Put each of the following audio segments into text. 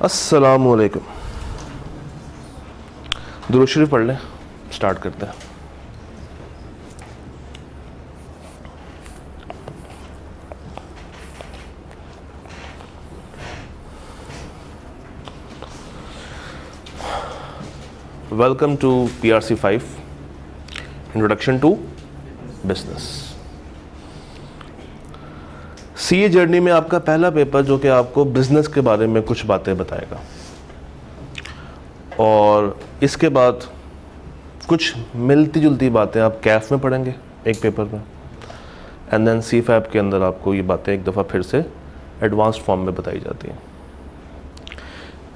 अस्सलामुअलैकुम। दुरूद शरीफ पढ़ लें, स्टार्ट करते हैं। Welcome to PRC 5 introduction to business. CA journey में आपका पहला पेपर जो कि आपको बिजनेस के बारे में कुछ बातें बताएगा, और इसके बाद कुछ मिलती जुलती बातें आप कैफ में पढ़ेंगे एक पेपर में, एंड देन C5 के अंदर आपको ये बातें एक दफ़ा फिर से एडवांस्ड फॉर्म में बताई जाती हैं।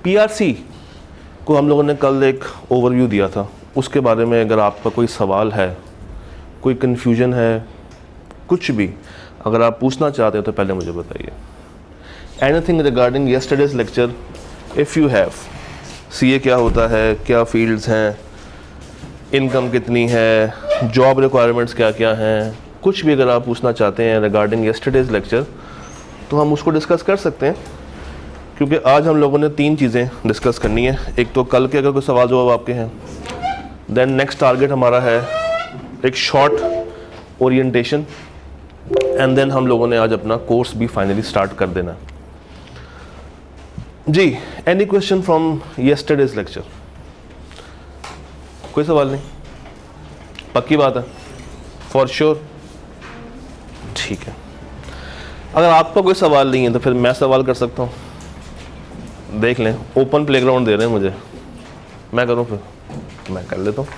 PRC को हम लोगों ने कल एक ओवरव्यू दिया था, उसके बारे में अगर आपका कोई सवाल है, कोई कन्फ्यूजन है, कुछ भी अगर आप पूछना चाहते हैं तो पहले मुझे बताइए। Anything regarding yesterday's lecture if you have, CA क्या होता है, क्या फील्ड्स हैं, इनकम कितनी है, जॉब रिक्वायरमेंट्स क्या क्या हैं, कुछ भी अगर आप पूछना चाहते हैं रिगार्डिंग यस्टरडेज लेक्चर तो हम उसको डिस्कस कर सकते हैं, क्योंकि आज हम लोगों ने 3 चीज़ें डिस्कस करनी है। एक तो कल के अगर कोई सवाल जवाब आपके हैं, देन नेक्स्ट टारगेट हमारा है एक शॉर्ट ओरिएंटेशन, एंड देन हम लोगों ने आज अपना कोर्स भी फाइनली स्टार्ट कर देना है। जी, any question from yesterday's lecture? कोई सवाल नहीं? पक्की बात है? For sure? ठीक है। अगर आपका कोई सवाल नहीं है तो फिर मैं सवाल कर सकता हूँ। देख लें, ओपन प्लेग्राउंड दे रहे हैं मुझे, मैं करूँ? फिर मैं कर लेता हूँ।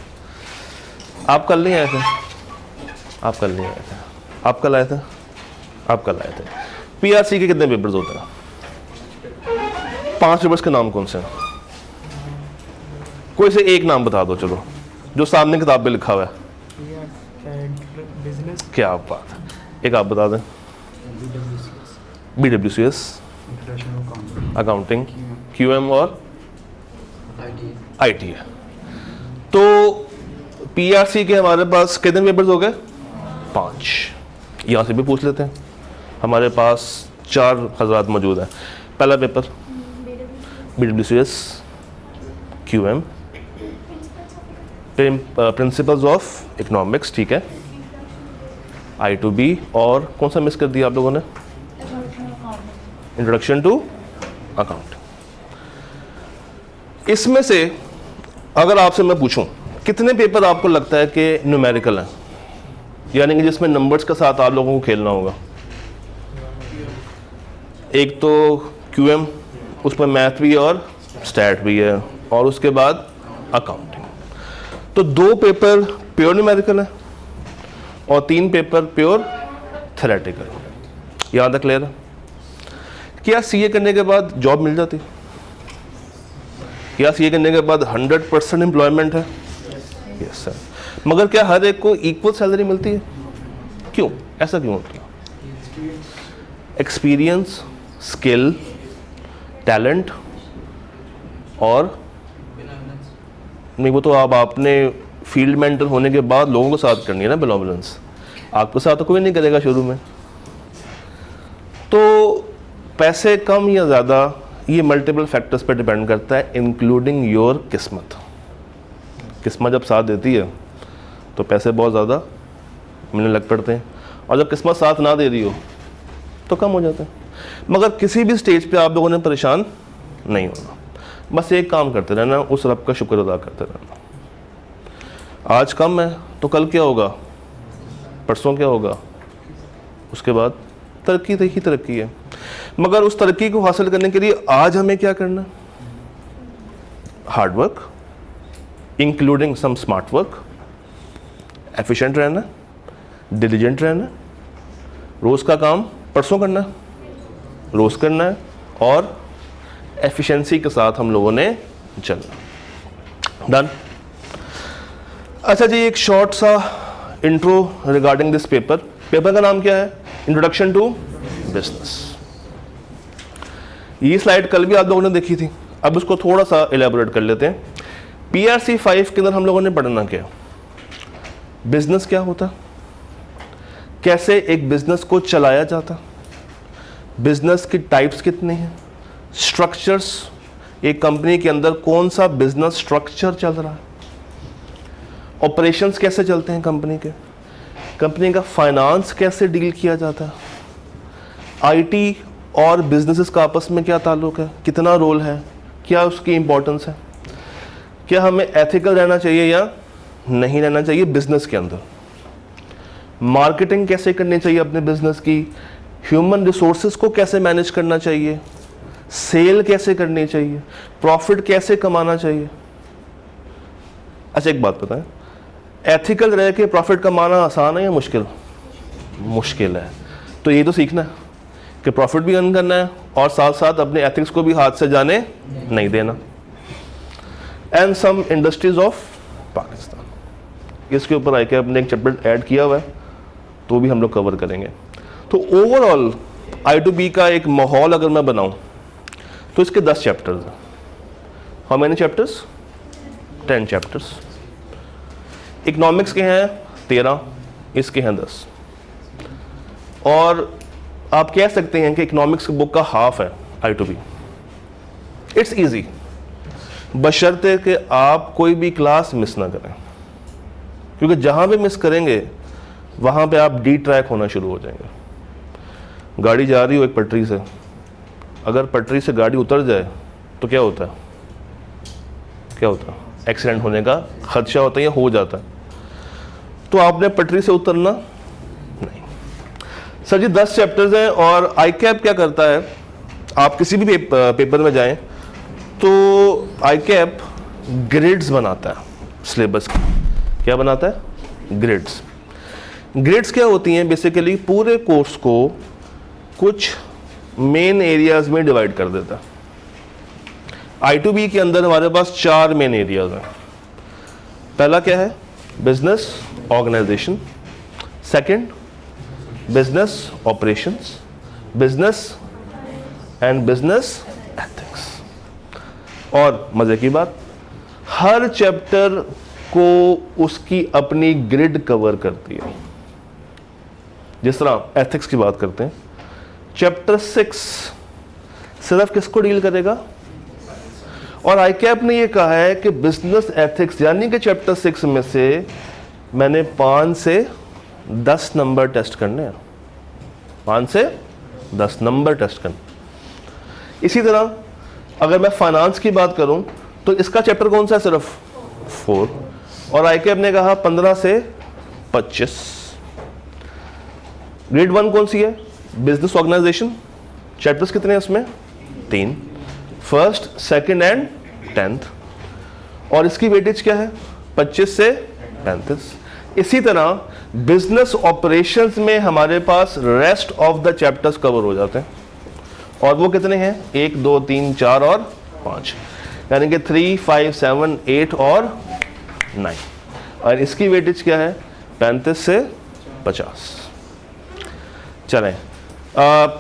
आप कल नहीं आए थे? आप कल नहीं आए थे? आप कल आए थे? आप कल आए थे। PRC के कितने पेपर्स होते हैं? 5 पेपर्स के नाम कौन से हैं? कोई से एक नाम बता दो, चलो, जो सामने किताब पे लिखा हुआ है। बिजनेस। क्या बात है, एक आप बता दें। BWCS, अकाउंटिंग, QM और IT है। तो PRC के हमारे पास कितने पेपर्स हो गए? 5। यहाँ से भी पूछ लेते हैं, हमारे पास 4 हज़रात मौजूद हैं। पहला paper BWCS, QM, principles of economics, ठीक है, I2B, और कौन सा मिस कर दिया आप लोगों ने? Introduction to account. इसमें से अगर आपसे मैं पूछूं कितने पेपर आपको लगता है कि न्यूमेरिकल हैं, यानी कि जिसमें नंबर्स के साथ आप लोगों को खेलना होगा? एक तो QM, उसमें मैथ भी और स्टैट भी है, और उसके बाद अकाउंटिंग। तो 2 पेपर प्योर न्यूमेरिकल है और 3 पेपर प्योर थ्योरेटिकल। यहाँ तक क्लियर है? क्या CA करने के बाद जॉब मिल जाती? क्या CA करने के बाद 100% एम्प्लॉयमेंट है? Yes sir. मगर क्या हर एक को इक्वल सैलरी मिलती है? क्यों, ऐसा क्यों होता है? एक्सपीरियंस, स्किल, टैलेंट, और नहीं, वो तो आप आपने फील्ड में एंटर होने के बाद लोगों को साथ करनी है ना, बिलोमिनेंस। आपके साथ तो कोई नहीं करेगा शुरू में। तो पैसे कम या ज़्यादा ये मल्टीपल फैक्टर्स पर डिपेंड करता है, इंक्लूडिंग योर किस्मत। किस्मत जब साथ देती है तो पैसे बहुत ज़्यादा मिलने लग पड़ते हैं, और जब किस्मत साथ ना दे रही हो तो कम हो जाते हैं। मगर किसी भी स्टेज पे आप लोगों ने परेशान नहीं होना, बस एक काम करते रहना, उस रब का शुक्र अदा करते रहना। आज कम है तो कल क्या होगा, परसों क्या होगा, उसके बाद तरक्की ही तरक्की है। मगर उस तरक्की को हासिल करने के लिए आज हमें क्या करना? Hard work, including some smart work, efficient रहना, डिलीजेंट रहना, रोज़ का काम परसों करना है, रोज़ करना है, और एफिशिएंसी के साथ हम लोगों ने चलना। डन? अच्छा जी, एक शॉर्ट सा intro regarding this paper. Paper का नाम क्या है? Introduction to business. ये स्लाइड कल भी आप लोगों ने देखी थी, अब इसको थोड़ा सा एलैबोरेट कर लेते हैं। PRC 5 के अंदर हम लोगों ने पढ़ना क्या? बिजनेस क्या होता, कैसे एक बिजनेस को चलाया जाता, बिजनेस की टाइप्स कितने हैं, स्ट्रक्चर्स, एक कंपनी के अंदर कौन सा बिजनेस स्ट्रक्चर चल रहा है, ऑपरेशंस कैसे चलते हैं कंपनी के, कंपनी का फाइनेंस कैसे डील किया जाता है, आईटी और बिजनेसेस का आपस में क्या ताल्लुक है, कितना रोल है, क्या उसकी इंपॉर्टेंस है, क्या हमें एथिकल रहना चाहिए या नहीं रहना चाहिए बिजनेस के अंदर, मार्केटिंग कैसे करनी चाहिए अपने बिजनेस की, ह्यूमन रिसोर्सेज को कैसे मैनेज करना चाहिए, सेल कैसे करनी चाहिए, प्रॉफिट कैसे कमाना चाहिए। अच्छा एक बात बताएं, एथिकल रह के प्रॉफिट कमाना आसान है या मुश्किल? मुश्किल है। तो ये तो सीखना है कि प्रॉफिट भी अर्न करना है और साथ साथ अपने एथिक्स को भी हाथ से जाने नहीं देना। And some industries of Pakistan, इसके ऊपर ICAP ने एक चैप्टर ऐड किया हुआ है, तो भी हम लोग कवर करेंगे। तो ओवरऑल I2B का एक माहौल अगर मैं बनाऊं तो इसके 10 चैप्टर्स हैं। How many chapters? 10 chapters. Economics के हैं 13, इसके हैं 10। और आप कह सकते हैं कि इकोनॉमिक्स बुक का हाफ है I2B। इट्स ईजी, बशर्ते कि आप कोई भी क्लास मिस ना करें, क्योंकि जहां भी मिस करेंगे वहां पे आप डी ट्रैक होना शुरू हो जाएंगे। गाड़ी जा रही हो एक पटरी से, अगर पटरी से गाड़ी उतर जाए तो क्या होता है? क्या होता है? एक्सीडेंट होने का खदशा होता है या हो जाता है। तो आपने पटरी से उतरना नहीं। सर जी 10 चैप्टर्स हैं और ICAP क्या करता है, आप किसी भी पेपर में जाएं तो ICAP ग्रिड्स बनाता है सिलेबस का। क्या बनाता है? ग्रिड्स। ग्रिड्स क्या होती हैं? बेसिकली पूरे कोर्स को कुछ मेन एरियाज में डिवाइड कर देता है। I2B के अंदर हमारे पास 4 मेन एरियाज हैं। पहला क्या है? Business organisation, second business operations, business and business ethics. और मजे की बात, हर चैप्टर को उसकी अपनी ग्रिड कवर करती है। जिस तरह एथिक्स की बात करते हैं, चैप्टर 6 सिर्फ किसको डील करेगा? और ICAP ने ये कहा है कि बिजनेस एथिक्स यानी कि चैप्टर 6 में से मैंने 5 से 10 नंबर टेस्ट करने हैं। 5 से 10 नंबर टेस्ट करने। इसी तरह अगर मैं फाइनेंस की बात करूं तो इसका चैप्टर कौन सा है? सिर्फ 4। और ICAP ने कहा 15 से 25। ग्रेड 1 कौन सी है? Business organisation. चैप्टर्स कितने हैं उसमें? 3, फर्स्ट, सेकंड एंड 10th। और इसकी वेटेज क्या है? 25 से 35। इसी तरह बिजनेस ऑपरेशंस में हमारे पास rest of the chapters cover हो जाते हैं। और वो कितने हैं? 1, 2, 3, 4 और 5, यानी कि 3, 5, 7, 8 और 9। और इसकी वेटेज क्या है? 35 से 50। चलें,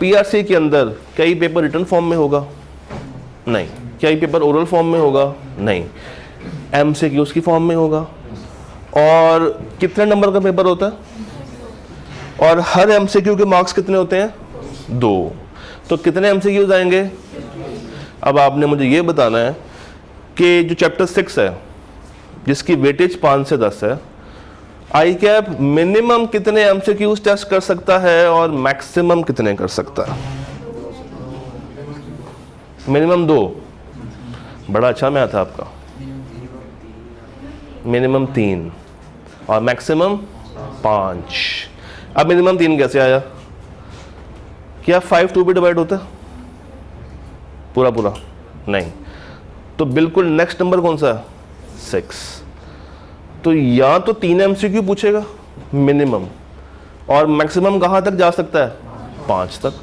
PRC के अंदर कई पेपर रिटर्न फॉर्म में होगा? नहीं। क्या ये पेपर ओरल फॉर्म में होगा? नहीं। MCQs की फॉर्म में होगा। और कितने नंबर का पेपर होता है? और हर MCQ के मार्क्स कितने होते हैं? 2। तो कितने MCQs आएंगे? अब आपने मुझे ये बताना है कि जो चैप्टर 6 है जिसकी वेटेज 5 से 10 है, ICAP मिनिमम कितने MCQs टेस्ट कर सकता है और मैक्सिमम कितने कर सकता है? मिनिमम 2। बड़ा अच्छा मैथ है आपका। मिनिमम 3 और मैक्सिमम 5। अब मिनिमम 3 कैसे आया? क्या 5 2 पे डिवाइड होता है पूरा पूरा? नहीं। तो बिल्कुल नेक्स्ट नंबर कौन सा है? 6। तो या तो 3 MCQ पूछेगा मिनिमम, और मैक्सिमम कहां तक जा सकता है? 5 तक।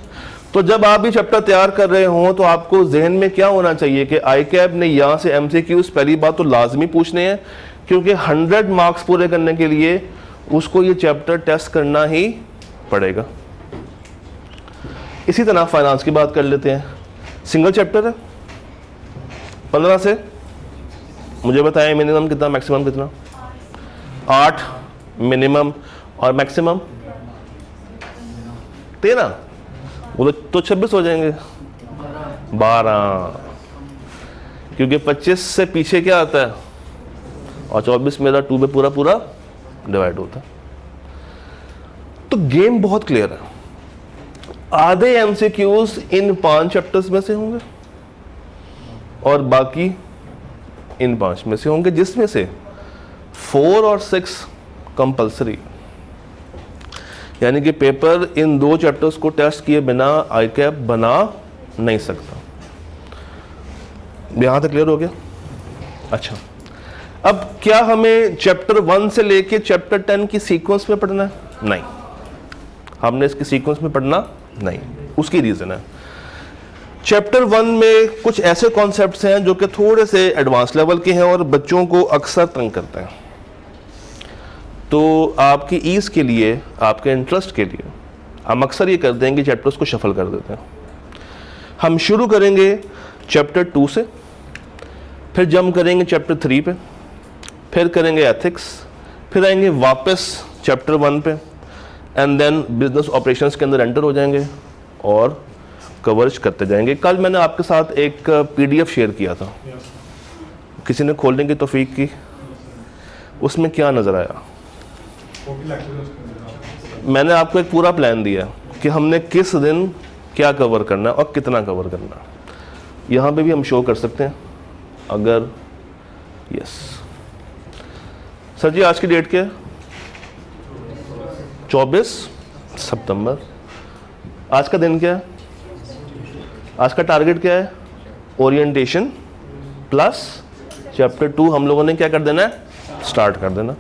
तो जब आप भी चैप्टर तैयार कर रहे हो तो आपको जहन में क्या होना चाहिए कि ICAP ने यहां से MCQs पहली बात तो लाजमी पूछने हैं, क्योंकि 100 मार्क्स पूरे करने के लिए उसको ये चैप्टर टेस्ट करना ही पड़ेगा। इसी तरह फाइनेंस की बात कर लेते हैं। सिंगल चैप्टर है, 15 से, मुझे बताएं मिनिमम कितना, मैक्सिमम कितना? 8 मिनिमम और मैक्सिमम 13। वो तो 26 हो जाएंगे। 12। क्योंकि 25 से पीछे क्या आता है और 24 मेरा 2 में पूरा पूरा डिवाइड होता है। तो गेम बहुत क्लियर है। आधे एमसीक्यूज इन 5 चैप्टर्स में से होंगे और बाकी इन 5 में से होंगे, जिसमें से 4 और 6 कंपल्सरी, यानी कि पेपर इन 2 चैप्टर्स को टेस्ट किए बिना आई कैप बना नहीं सकता। यहां तक क्लियर हो गया? अच्छा, अब क्या हमें चैप्टर 1 से लेके चैप्टर 10 की सीक्वेंस में पढ़ना है? नहीं, हमने इसकी सीक्वेंस में पढ़ना नहीं। उसकी रीजन है, चैप्टर 1 में कुछ ऐसे कॉन्सेप्ट्स हैं जो कि थोड़े से एडवांस लेवल के हैं और बच्चों को अक्सर तंग करते हैं। तो आपकी ईज के लिए, आपके इंटरेस्ट के लिए हम अक्सर ये करते हैं कि चैप्टर्स को शफल कर देते हैं। हम शुरू करेंगे चैप्टर 2 से, फिर जंप करेंगे चैप्टर 3 पे, फिर करेंगे एथिक्स, फिर आएंगे वापस चैप्टर 1 पे, एंड देन बिजनेस ऑपरेशंस के अंदर एंटर हो जाएंगे और कवरेज करते जाएंगे। कल मैंने आपके साथ एक पीडीएफ शेयर किया था, किसी ने खोलने की तौफीक की, उसमें क्या नज़र आया? मैंने आपको एक पूरा प्लान दिया कि हमने किस दिन क्या कवर करना है और कितना कवर करना है। यहाँ पे भी हम शो कर सकते हैं अगर, यस सर जी, आज की डेट क्या है? 24 सितंबर। आज का दिन क्या है? आज का टारगेट क्या है? ओरिएंटेशन प्लस चैप्टर 2 हम लोगों ने क्या कर देना है? स्टार्ट कर देना।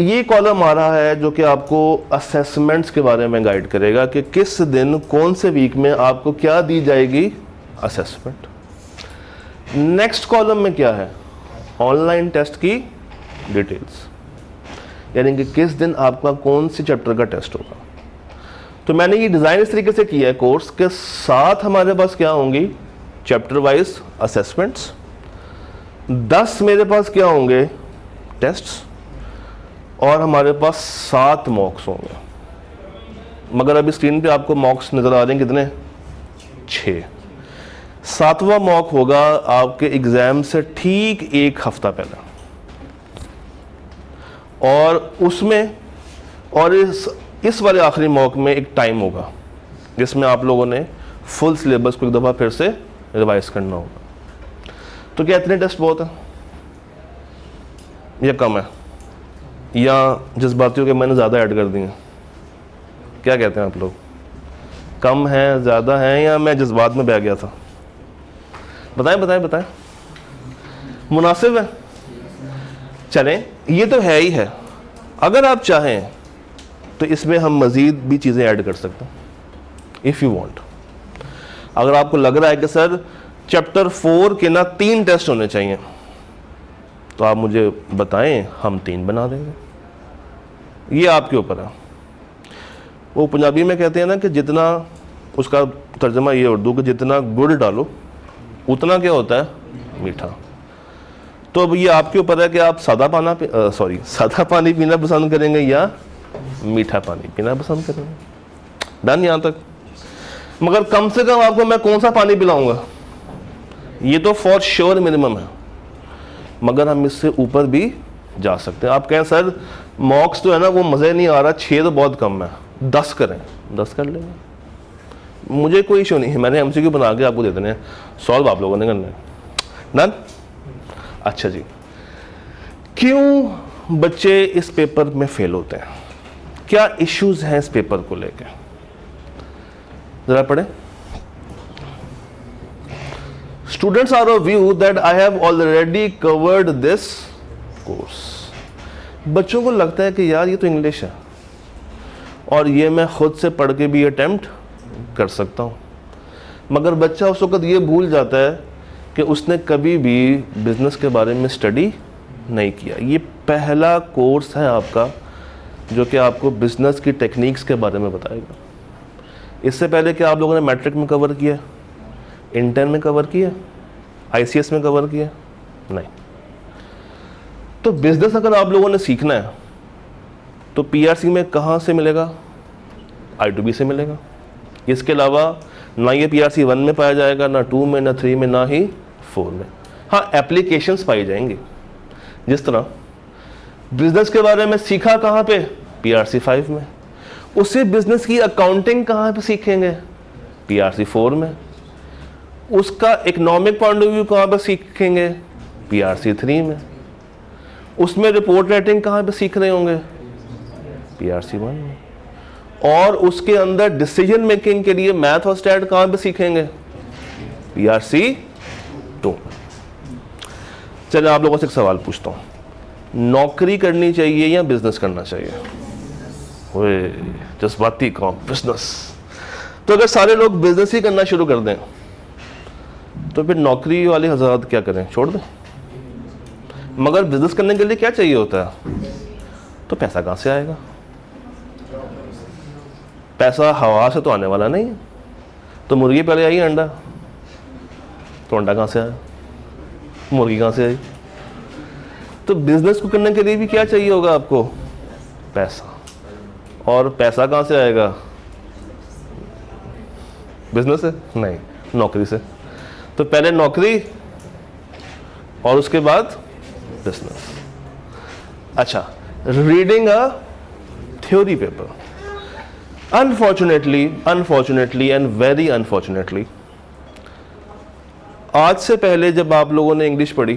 ये कॉलम आ रहा है जो कि आपको असेसमेंट्स के बारे में गाइड करेगा कि किस दिन कौन से वीक में आपको क्या दी जाएगी असेसमेंट। नेक्स्ट कॉलम में क्या है? ऑनलाइन टेस्ट की डिटेल्स, यानी कि किस दिन आपका कौन से चैप्टर का टेस्ट होगा। तो मैंने ये डिज़ाइन इस तरीके से किया है कोर्स के साथ, हमारे पास क्या होंगी? चैप्टर वाइज असेसमेंट्स, 10 मेरे पास क्या होंगे? टेस्ट्स, और हमारे पास 7 मॉक्स होंगे। मगर अभी स्क्रीन पे आपको मॉक्स नज़र आ रहे हैं कितने? 6। 7वां मॉक होगा आपके एग्ज़ाम से ठीक 1 हफ्ता पहले, और उसमें और इस वाले आखिरी मॉक में एक टाइम होगा जिसमें आप लोगों ने फुल सिलेबस को एक दफ़ा फिर से रिवाइज करना होगा। तो क्या इतने टेस्ट बहुत है या कम है, या जज्बातियों के मैंने ज़्यादा ऐड कर दिए? क्या कहते हैं आप लोग? कम है, ज़्यादा है, या मैं जज्बात में बह गया था? बताएं बताएं बताएं, मुनासिब है? चलें, ये तो है ही है। अगर आप चाहें तो इसमें हम मज़ीद भी चीज़ें ऐड कर सकते हैं इफ़ यू वांट। अगर आपको लग रहा है कि सर चैप्टर 4 के ना 3 टेस्ट होने चाहिए, तो आप मुझे बताएं, हम 3 बना देंगे। ये आपके ऊपर है। वो पंजाबी में कहते हैं ना कि जितना, उसका तर्जमा ये उर्दू कि जितना गुड़ डालो उतना क्या होता है? मीठा। तो अब ये आपके ऊपर है कि आप सादा पानी पीना पसंद करेंगे या मीठा पानी पीना पसंद करेंगे। डन यहाँ तक? मगर कम से कम आपको मैं कौन सा पानी पिलाऊंगा, ये तो फॉर श्योर मिनिमम है, मगर हम इससे ऊपर भी जा सकते हैं। आप कहें सर मॉक्स तो है ना वो मज़े नहीं आ रहा, 6 तो बहुत कम है, 10 करें, 10 कर लेंगे, मुझे कोई इशू नहीं है। मैंने एमसीक्यू बना के आपको दे देने हैं, सॉल्व आप लोगों ने करना है। डन? अच्छा जी, क्यों बच्चे इस पेपर में फेल होते हैं? क्या इश्यूज हैं इस पेपर को लेकर? जरा पढ़े। Students are of view that I have already covered this course. बच्चों को लगता है कि यार ये तो इंग्लिश है और ये मैं खुद से पढ़ के भी अटेम्प्ट कर सकता हूँ, मगर बच्चा उस वक्त ये भूल जाता है कि उसने कभी भी बिज़नेस के बारे में स्टडी नहीं किया। ये पहला कोर्स है आपका जो कि आपको बिज़नेस की टेक्निक्स के बारे में बताएगा। इससे पहले क्या आप लोगों ने मैट्रिक में कवर किया, इंटर में कवर किया, आईसीएस में कवर किया? नहीं। तो बिजनेस अगर आप लोगों ने सीखना है तो पीआरसी में कहाँ से मिलेगा? I2B से मिलेगा। इसके अलावा ना ये PRC 1 में पाया जाएगा, ना 2 में, ना 3 में, ना ही 4 में। हाँ, एप्लीकेशंस पाई जाएंगी। जिस तरह बिजनेस के बारे में सीखा कहाँ पे? PRC 5 में। उसी बिजनेस की अकाउंटिंग कहाँ पे सीखेंगे? PRC 4 में। उसका इकोनॉमिक पॉइंट ऑफ व्यू कहाँ पे सीखेंगे? PRC 3 में। उसमें रिपोर्ट राइटिंग कहाँ पे सीख रहे होंगे? PRC 1 में। और उसके अंदर डिसीजन मेकिंग के लिए मैथ और स्टैट कहाँ पे सीखेंगे? PRC 2। चलिए आप लोगों से एक सवाल पूछता हूँ, नौकरी करनी चाहिए या बिजनेस करना चाहिए? ओए जज्बाती कौम, बिजनेस। तो अगर सारे लोग बिजनेस ही करना शुरू कर दें तो फिर नौकरी वाले हज़रात क्या करें? छोड़ दें। मगर बिजनेस करने के लिए क्या चाहिए होता है? तो पैसा कहाँ से आएगा? पैसा हवा से तो आने वाला नहीं है। तो मुर्गी पहले आई अंडा, तो अंडा कहाँ से आया? मुर्गी कहाँ से आई? तो बिजनेस को करने के लिए भी क्या चाहिए होगा आपको? पैसा। और पैसा कहाँ से आएगा? बिजनेस से नहीं, नौकरी से। तो पहले नौकरी और उसके बाद बिजनेस। अच्छा, reading a theory paper, unfortunately and very unfortunately, आज से पहले जब आप लोगों ने इंग्लिश पढ़ी,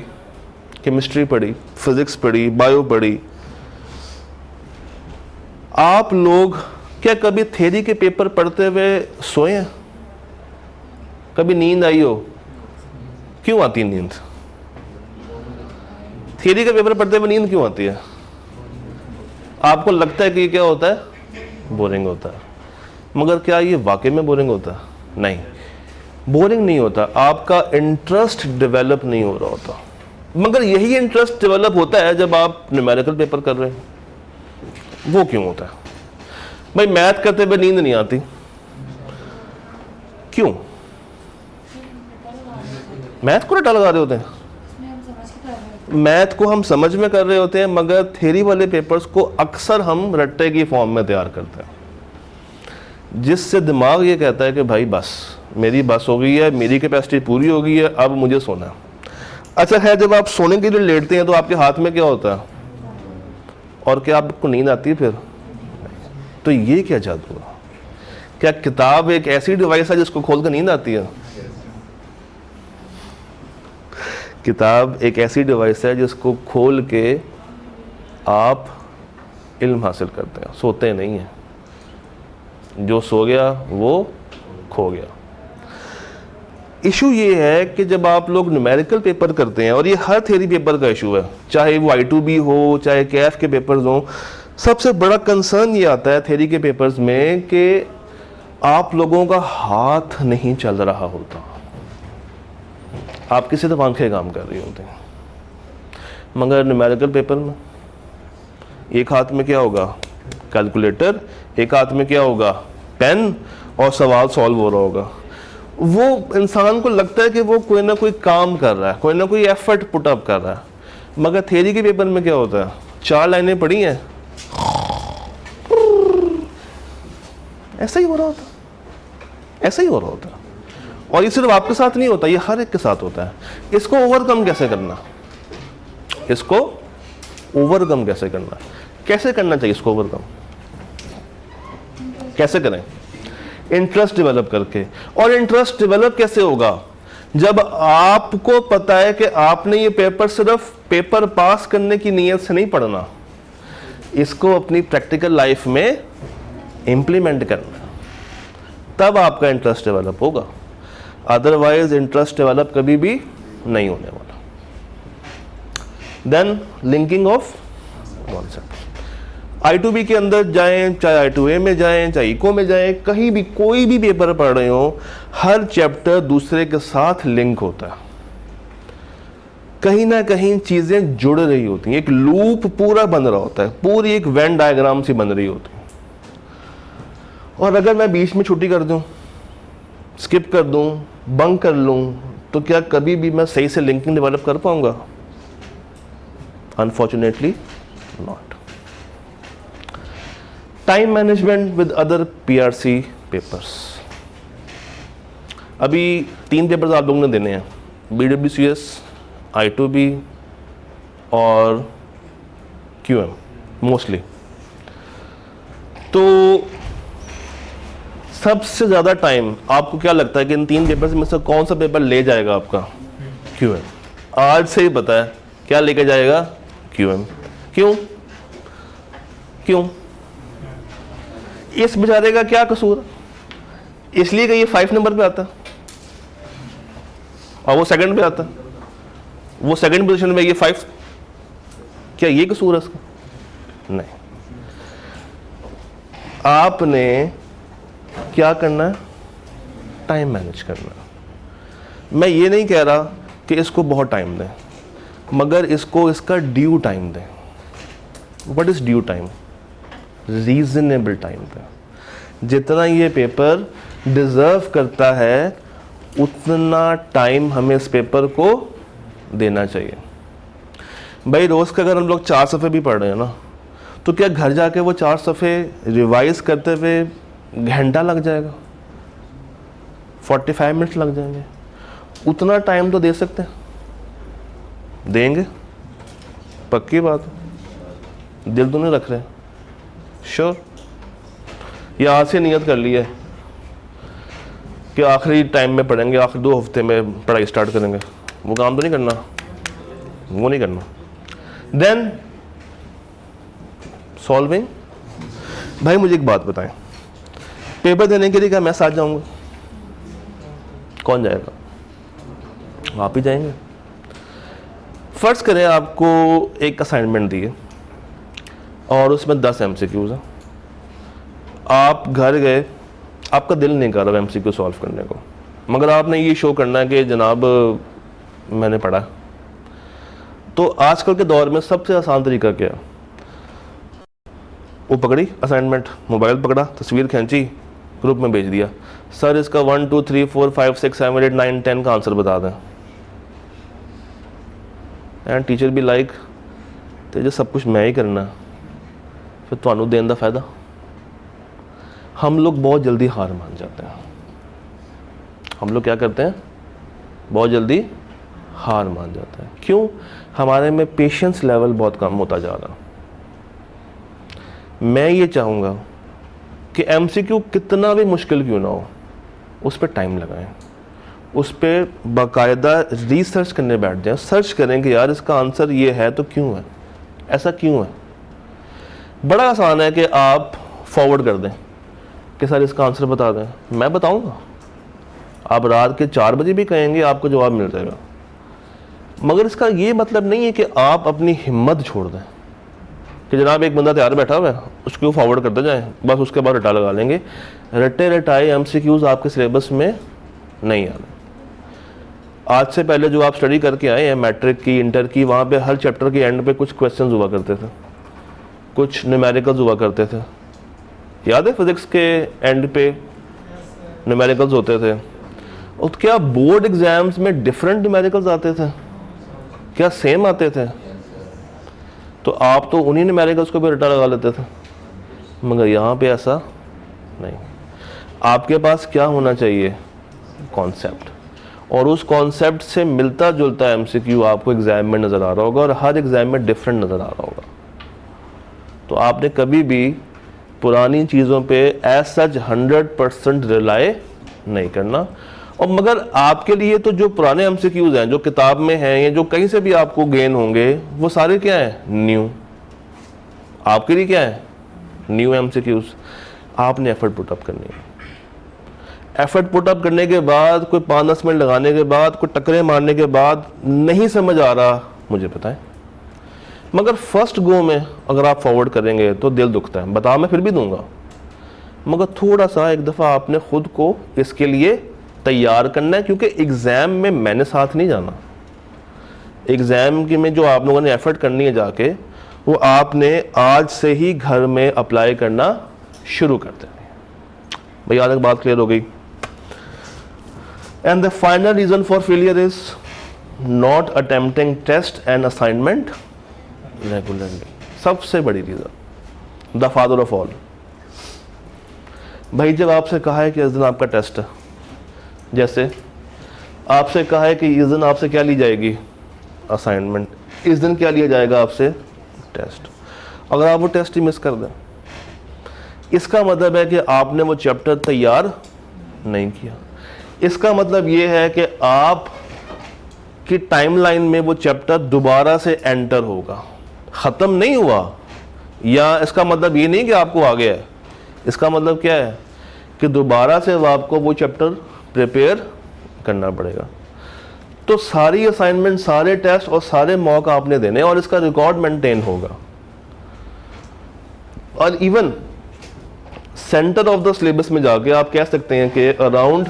केमिस्ट्री पढ़ी, फिजिक्स पढ़ी, बायो पढ़ी, आप लोग क्या कभी थ्योरी के पेपर पढ़ते हुए सोए हैं? कभी नींद आई हो? क्यों आती है नींद? थ्योरी का पेपर पढ़ते हुए नींद क्यों आती है? आपको लगता है कि क्या होता है? बोरिंग होता है। मगर क्या ये वाकई में बोरिंग होता है? नहीं, बोरिंग नहीं होता। आपका इंटरेस्ट डेवलप नहीं हो रहा होता। मगर यही इंटरेस्ट डेवलप होता है जब आप न्यूमेरिकल पेपर कर रहे हैं। वो क्यों होता है? भाई मैथ करते हुए नींद नहीं आती, क्यों? मैथ को रटा लगा रहे होते हैं। मैथ को हम समझ में कर रहे होते हैं, मगर थ्योरी वाले पेपर्स को अक्सर हम रट्टे की फॉर्म में तैयार करते हैं, जिससे दिमाग ये कहता है कि भाई बस मेरी बस हो गई है, मेरी कैपेसिटी पूरी हो गई है, अब मुझे सोना है। अच्छा है, जब आप सोने के लिए लेटते हैं तो आपके हाथ में क्या होता है? और क्या आपको नींद आती है फिर? तो ये क्या जादू है? क्या किताब एक ऐसी डिवाइस है जिसको खोल कर नींद आती है? किताब एक ऐसी डिवाइस है जिसको खोल के आप इल्म हासिल करते हैं, सोते नहीं हैं। जो सो गया वो खो गया। इशू ये है कि जब आप लोग न्यूमेरिकल पेपर करते हैं, और ये हर थ्योरी पेपर का इशू है, चाहे वो I2B हो, चाहे कैफ के पेपर्स हों, सबसे बड़ा कंसर्न ये आता है थ्योरी के पेपर्स में कि आप लोगों का हाथ नहीं चल रहा होता, आपकी सिर्फ आंखें काम कर रही होती हैं। मगर न्यूमेरिकल पेपर में एक हाथ में क्या होगा? कैलकुलेटर, एक हाथ में क्या होगा? पेन, और सवाल सॉल्व हो रहा होगा। वो इंसान को लगता है कि वो कोई ना कोई काम कर रहा है, कोई ना कोई एफर्ट पुट अप कर रहा है। मगर थ्योरी के पेपर में क्या होता है? 4 लाइनें पढ़ी हैं, ऐसा ही हो रहा होता, ऐसा ही हो रहा होता। और ये सिर्फ आपके साथ नहीं होता, ये हर एक के साथ होता है। इसको ओवरकम कैसे करना? इसको ओवरकम कैसे करना? कैसे करना चाहिए इसको ओवरकम? कैसे करें? इंटरेस्ट डेवलप करके। और इंटरेस्ट डेवलप कैसे होगा? जब आपको पता है कि आपने ये पेपर सिर्फ पेपर पास करने की नीयत से नहीं पढ़ना, इसको अपनी प्रैक्टिकल लाइफ में इंप्लीमेंट करना, तब आपका इंटरेस्ट डेवलप होगा। अदरवाइज इंटरेस्ट डेवलप कभी भी नहीं होने वाला। Then linking of concept. I2B के अंदर जाएं, चाहे I2A में जाएं, चाहे इको में जाएं, कहीं भी कोई भी पेपर पढ़ रहे हो, हर चैप्टर दूसरे के साथ लिंक होता है। कहीं ना कहीं चीजें जुड़ रही होती हैं, एक लूप पूरा बन रहा होता है, पूरी एक वेन डायग्राम सी बन रही होती है। और अगर मैं बीच में छुट्टी कर दूं, स्किप कर दूं, बंक कर लूं, तो क्या कभी भी मैं सही से लिंकिंग डेवलप कर पाऊंगा? Unfortunately not. Time management with other PRC papers. अभी 3 पेपर्स आप लोगों ने देने हैं, BWCS, I2B और QM मोस्टली। तो सबसे ज़्यादा टाइम आपको क्या लगता है कि इन 3 पेपर्स में से कौन सा पेपर ले जाएगा आपका? QM। आज से ही पता है क्या लेके जाएगा? QM। क्यों? इस बेचारे का क्या कसूर? इसलिए कि ये 5 नंबर पे आता और वो सेकंड पे आता, वो सेकंड पोजीशन में, ये 5, क्या ये कसूर है इसका? नहीं। आपने क्या करना है? टाइम मैनेज करना। मैं ये नहीं कह रहा कि इसको बहुत टाइम दें, मगर इसको इसका ड्यू टाइम दें। What is due time? Reasonable time पे। जितना ये पेपर डिजर्व करता है उतना टाइम हमें इस पेपर को देना चाहिए। भाई रोज़ का अगर हम लोग 4 सफ़े भी पढ़ रहे हैं ना, तो क्या घर जाके वो 4 सफ़े रिवाइज करते हुए घंटा लग जाएगा? 45 मिनट लग जाएंगे? उतना टाइम तो दे सकते हैं, देंगे, पक्की बात। दिल तो नहीं रख रहे? श्योर? या आज से नियत कर ली है कि आखिरी टाइम में पढ़ेंगे, आखिरी 2 हफ्ते में पढ़ाई स्टार्ट करेंगे? वो काम तो नहीं करना, वो नहीं करना। Then solving. भाई मुझे एक बात बताएं, पेपर देने के लिए क्या मैं साथ जाऊंगा? कौन जाएगा? आप ही जाएंगे। फर्ज करें आपको एक असाइनमेंट दी है और उसमें 10 MCQs हैं। आप घर गए, आपका दिल नहीं कर रहा MCQ सॉल्व करने को, मगर आपने ये शो करना है कि जनाब मैंने पढ़ा। तो आजकल के दौर में सबसे आसान तरीका क्या है? वो पकड़ी असाइनमेंट, मोबाइल पकड़ा, तस्वीर खींची, ग्रुप में भेज दिया, सर इसका 1 2 3 4 5 6 7 8 9 10 का आंसर बता दें। एंड टीचर भी लाइक तो जो सब कुछ मैं ही करना, फिर ਤੁਹਾਨੂੰ देने का फायदा। हम लोग बहुत जल्दी हार मान जाते हैं। हम लोग क्या करते हैं? बहुत जल्दी हार मान जाते हैं। क्यों? हमारे में पेशेंस लेवल बहुत कम होता जा रहा। मैं ये चाहूँगा कि MCQ कितना भी मुश्किल क्यों ना हो, उस पर टाइम लगाएं, उस पर बाकायदा रिसर्च करने बैठ जाएं, सर्च करें कि यार इसका आंसर ये है तो क्यों है, ऐसा क्यों है। बड़ा आसान है कि आप फॉरवर्ड कर दें कि सर इसका आंसर बता दें, मैं बताऊंगा। आप रात के 4 बजे भी कहेंगे, आपको जवाब मिल जाएगा। मगर इसका ये मतलब नहीं है कि आप अपनी हिम्मत छोड़ दें कि जनाब एक बंदा तैयार बैठा हुआ है, उसको फॉरवर्ड करते जाएं, बस उसके बाद रटा लगा लेंगे। रटे रटाए MCQs आपके सिलेबस में नहीं आने। आज से पहले जो आप स्टडी करके आए हैं, मैट्रिक की, इंटर की, वहाँ पे हर चैप्टर के एंड पे कुछ क्वेश्चंस हुआ करते थे, कुछ न्यूमेरिकल्स हुआ करते थे। याद है फिजिक्स के एंड पे न्यूमेरिकल्स होते थे? और क्या बोर्ड एग्जाम्स में डिफरेंट न्यूमेरिकल्स आते थे? क्या सेम आते थे? तो आप तो उन्हीं न्यूमेरिकल्स को भी रटा लगा लेते थे। मगर यहाँ पे ऐसा नहीं। आपके पास क्या होना चाहिए? कॉन्सेप्ट। और उस कॉन्सेप्ट से मिलता जुलता MCQ आपको एग्जाम में नज़र आ रहा होगा, और हर एग्जाम में डिफरेंट नज़र आ रहा होगा। तो आपने कभी भी पुरानी चीज़ों पे एज सच 100% रिलाय नहीं करना। और मगर आपके लिए तो जो पुराने MCQs हैं, जो किताब में हैं या जो कहीं से भी आपको गेन होंगे, वो सारे क्या हैं? न्यू। आपके लिए क्या है? New MCQs। आपने एफर्ट पुटअप करनी है। एफर्ट पुटअप करने के बाद, कोई 5-10 मिनट लगाने के बाद, कोई टक्करें मारने के बाद नहीं समझ आ रहा, मुझे पता है, मगर फर्स्ट गो में अगर आप फॉरवर्ड करेंगे तो दिल दुखता है। बता मैं फिर भी दूंगा, मगर थोड़ा सा एक दफ़ा आपने ख़ुद को इसके लिए तैयार करना है, क्योंकि एग्ज़ाम में मैंने साथ नहीं जाना। एग्ज़ाम की में जो आप लोगों ने एफर्ट करनी है जाके, वो आपने आज से ही घर में अप्लाई करना शुरू कर देनी है। भैया आज बात क्लियर हो गई। And the final reason for failure is not attempting test and assignment regularly. सबसे बड़ी reason, the father of all. भाई जब आपसे कहा है कि इस दिन आपका टेस्ट है, जैसे आपसे कहा है कि इस दिन आपसे क्या ली जाएगी, असाइनमेंट, इस दिन क्या लिया जाएगा आपसे, टेस्ट। अगर आप वो टेस्ट ही मिस कर दें, इसका मतलब है कि आपने वो चैप्टर तैयार नहीं किया। इसका मतलब ये है कि आप की टाइमलाइन में वो चैप्टर दोबारा से एंटर होगा, ख़त्म नहीं हुआ। या इसका मतलब ये नहीं कि आपको आ गया है, इसका मतलब क्या है कि दोबारा से आपको वो चैप्टर प्रिपेयर करना पड़ेगा। तो सारी असाइनमेंट, सारे टेस्ट और सारे मॉक आपने देने और इसका रिकॉर्ड मेंटेन होगा। और even centre of the syllabus में जाके आप कह सकते हैं कि अराउंड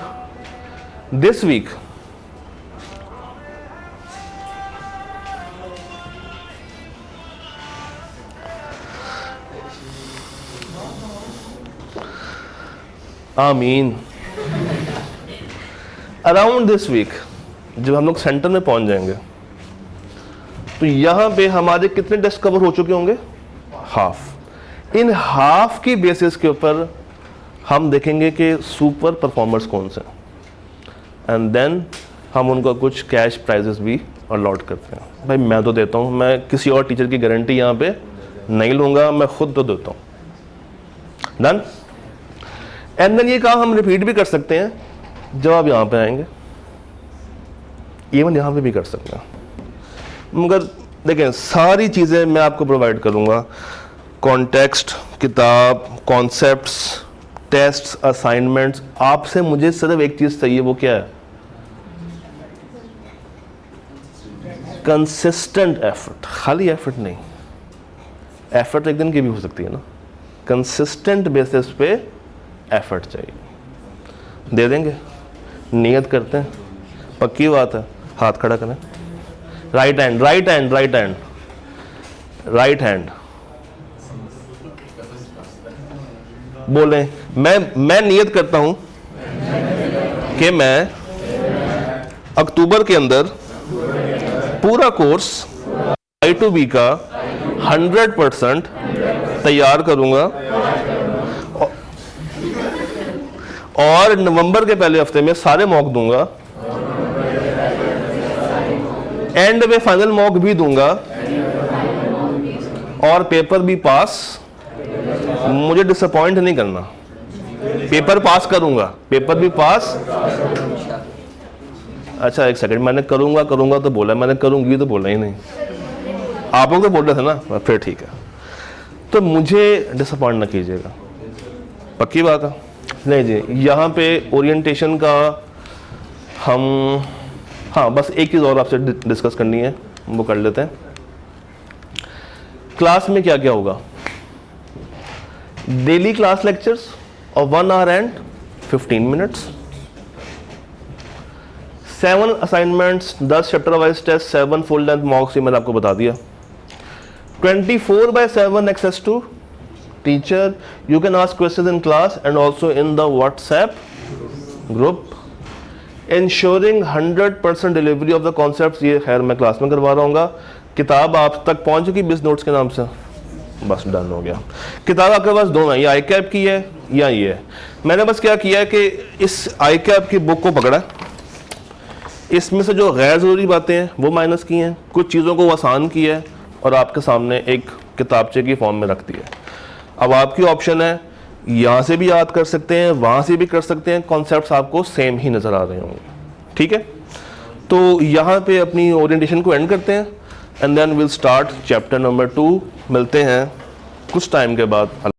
दिस वीक आमीन, अराउंड दिस वीक जब हम लोग सेंटर में पहुंच जाएंगे तो यहां पे हमारे कितने टेस्ट कवर हो चुके होंगे, हाफ। इन हाफ की बेसिस के ऊपर हम देखेंगे कि सुपर परफॉर्मर्स कौन से हैं एंड देन हम उनको कुछ कैश प्राइजेस भी अलॉट करते हैं। भाई मैं तो देता हूं, मैं किसी और टीचर की गारंटी यहां पे नहीं लूंगा, मैं खुद तो देता हूं। डन। एंड देन ये काम हम रिपीट भी कर सकते हैं जब आप यहाँ पे आएंगे, इवन यहाँ पे भी कर सकते हैं। मगर देखें सारी चीज़ें मैं आपको प्रोवाइड करूँगा, कॉन्टेक्स्ट, किताब, कॉन्सेप्ट्स, टेस्ट्स, असाइनमेंट्स। आपसे मुझे सिर्फ एक चीज़ चाहिए, वो क्या है, कंसिस्टेंट एफर्ट। खाली एफर्ट नहीं, एफर्ट एक दिन की भी हो सकती है ना, कंसिस्टेंट बेसिस पे एफर्ट चाहिए। दे देंगे, नियत करते हैं, पक्की बात है। हाथ खड़ा करें, right hand, right hand, right hand, right hand बोलें। मैं नियत करता हूं कि मैं अक्टूबर के अंदर पूरा कोर्स I2B का 100% तैयार करूंगा और नवंबर के पहले हफ्ते में सारे मॉक दूंगा, एंड में फाइनल मॉक भी दूंगा और पेपर भी पास। मुझे डिसअपॉइंट नहीं करना, पेपर पास करूंगा, पेपर भी पास। अच्छा एक सेकंड, मैंने करूंगा करूंगा तो बोला, मैंने करूंगी तो बोला ही नहीं। आप लोग तो बोल रहे थे ना, फिर ठीक है। तो मुझे डिसअपॉइंट ना कीजिएगा, पक्की बात है। नहीं जी, यहाँ पे ओरिएंटेशन का हम, हाँ बस एक चीज़ और आपसे डिस्कस करनी है, वो कर लेते हैं। क्लास में क्या क्या होगा, डेली क्लास लेक्चर्स और 1 hour and 15 minutes, 7 assignments, 10 chapter wise test, 7 full length mocks, ये मैंने आपको बता दिया। 24/7 access to teacher, you can ask questions in class and also in the WhatsApp group. Ensuring 100% delivery of the concepts, ये खैर मैं class में करवा रहा हूँ। किताब आप तक पहुँच चुकी बिज नोट्स के नाम से, बस डन हो गया। किताब आपके पास दो है, ये ICAP की है या ये है। मैंने बस क्या किया है कि इस ICAP की बुक को पकड़ा, इसमें से जो गैर ज़रूरी बातें हैं वो माइनस की हैं, कुछ चीज़ों को आसान किया है और आपके सामने एक किताबचे की फॉर्म में रख दिया है। अब आपकी ऑप्शन है, यहाँ से भी याद कर सकते हैं, वहाँ से भी कर सकते हैं, कॉन्सेप्ट्स आपको सेम ही नज़र आ रहे होंगे। ठीक है, तो यहाँ पे अपनी ओरिएंटेशन को एंड करते हैं and then will start chapter number 2। मिलते हैं कुछ टाइम के बाद।